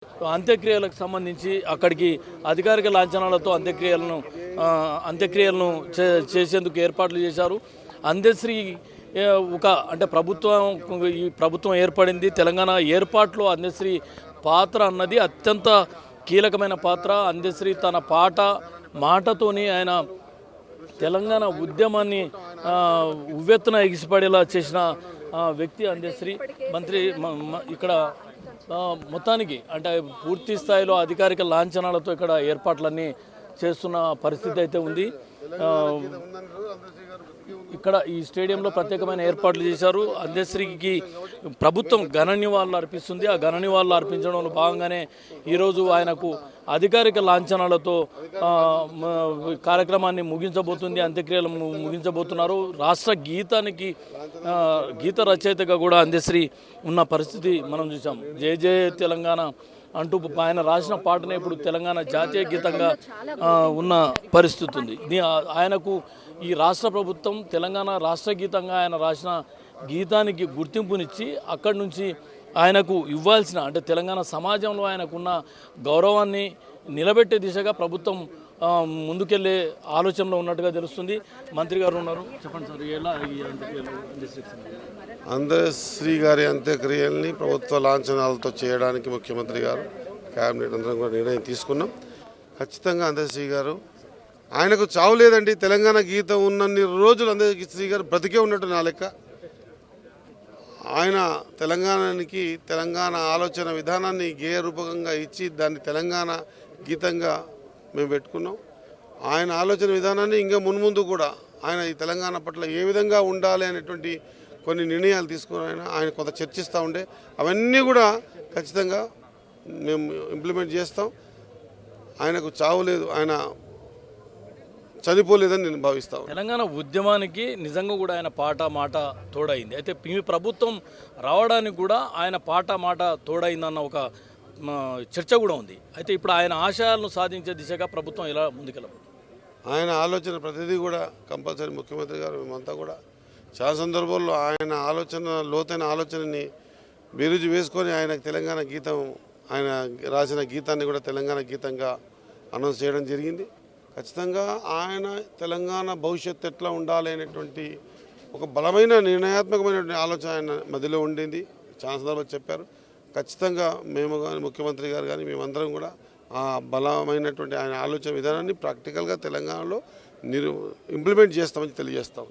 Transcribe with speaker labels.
Speaker 1: అంత్యక్రియలకు సంబంధించి అక్కడికి అధికారిక లాంఛనాలతో అంత్యక్రియలను చేసేందుకు ఏర్పాట్లు చేశారు. అందశ్రీ ఒక అంటే ఈ ప్రభుత్వం ఏర్పడింది. తెలంగాణ ఏర్పాటులో అందశ్రీ పాత్ర అన్నది అత్యంత కీలకమైన పాత్ర. అందశ్రీ తన మాటతోని ఆయన తెలంగాణ ఉద్యమాన్ని ఉవ్వెత్తున ఎగిసిపడేలా చేసిన వ్యక్తి అందశ్రీ. మంత్రి ఇక్కడ మొత్తానికి అంటే పూర్తి స్థాయిలో అధికారిక లాంఛనాలతో ఇక్కడ ఏర్పాట్లన్నీ చేస్తున్న పరిస్థితి అయితే ఉంది. ఇక్కడ ఈ స్టేడియంలో ప్రత్యేకమైన ఏర్పాట్లు చేశారు. అందశ్రీకి ప్రభుత్వం ఘన నివాళులు అర్పిస్తుంది. ఆ ఘన నివాళులు అర్పించడంలో భాగంగానే ఈరోజు ఆయనకు అధికారిక లాంఛనాలతో కార్యక్రమాన్ని ముగించబోతుంది. అంత్యక్రియలు ముగించబోతున్నారు. రాష్ట్ర గీత రచయితగా కూడా అందశ్రీ ఉన్న పరిస్థితి మనం చూసాం. జయ జయ తెలంగాణ అంటూ ఆయన రాసిన పాటనే ఇప్పుడు తెలంగాణ జాతీయ గీతంగా ఉన్న పరిస్థితి ఉంది. ఆయనకు ఈ రాష్ట్ర ప్రభుత్వం తెలంగాణ రాష్ట్ర గీతంగా ఆయన రాసిన గీతానికి గుర్తింపునిచ్చి అక్కడి నుంచి ఆయనకు ఇవ్వాల్సిన అంటే తెలంగాణ సమాజంలో ఆయనకున్న గౌరవాన్ని నిలబెట్టే దిశగా ప్రభుత్వం ముందుకెళ్లే ఆలోచనలో ఉన్నట్టుగా తెలుస్తుంది. మంత్రి గారు ఉన్నారు, చెప్పండి సార్, ఎలా
Speaker 2: అందశ్రీ గారి అంత్యక్రియల్ని ప్రభుత్వ లాంఛనాలతో చేయడానికి ముఖ్యమంత్రి గారు కేబినెట్ అందరం కూడా నిర్ణయం తీసుకున్నాం. ఖచ్చితంగా అందశ్రీ గారు ఆయనకు చావు లేదండి. తెలంగాణ గీతం ఉన్నన్ని రోజులు అందశ్రీ గారు బ్రతికే ఉన్నట్టు నా లెక్క. ఆయన తెలంగాణకి తెలంగాణ ఆలోచన విధానాన్ని గేయ రూపకంగా ఇచ్చి దాన్ని తెలంగాణ గీతంగా మేము పెట్టుకున్నాం. ఆయన ఆలోచన విధానాన్ని ఇంకా మున్ముందు కూడా ఆయన ఈ తెలంగాణ పట్ల ఏ విధంగా ఉండాలి అనేటువంటి కొన్ని నిర్ణయాలు తీసుకుని ఆయన కొంత చర్చిస్తూ ఉండే అవన్నీ కూడా ఖచ్చితంగా మేము ఇంప్లిమెంట్ చేస్తాం. ఆయనకు చావు లేదు, ఆయన చనిపోలేదని నేను భావిస్తాను.
Speaker 1: తెలంగాణ ఉద్యమానికి నిజంగా కూడా ఆయన మాట తోడైంది. అయితే మీ ప్రభుత్వం రావడానికి కూడా ఆయన మాట తోడైందన్న ఒక చర్చ కూడా ఉంది. అయితే ఇప్పుడు ఆయన ఆశయాలను సాధించే దిశగా ప్రభుత్వం ఎలా ముందుకెళ్ళదు?
Speaker 2: ఆయన ఆలోచన ప్రతిదీ కూడా కంపల్సరీ ముఖ్యమంత్రి గారు మేమంతా కూడా చాలా సందర్భాల్లో ఆయన లోతైన ఆలోచనని బేరుజు వేసుకొని ఆయనకు తెలంగాణ గీతం ఆయన రాసిన గీతాన్ని కూడా తెలంగాణ గీతంగా అనౌన్స్ చేయడం జరిగింది. ఖచ్చితంగా ఆయన తెలంగాణ భవిష్యత్తు ఎట్లా ఉండాలి అనేటువంటి ఒక బలమైన నిర్ణయాత్మకమైనటువంటి ఆలోచన ఆయన మధ్యలో ఉండింది. చాలా సందర్భాలు చెప్పారు. ఖచ్చితంగా మేము కానీ ముఖ్యమంత్రి గారు కానీ మేమందరం కూడా ఆ బలమైనటువంటి ఆయన ఆలోచన విధానాన్ని ప్రాక్టికల్గా తెలంగాణలో ఇంప్లిమెంట్ చేస్తామని తెలియజేస్తాం.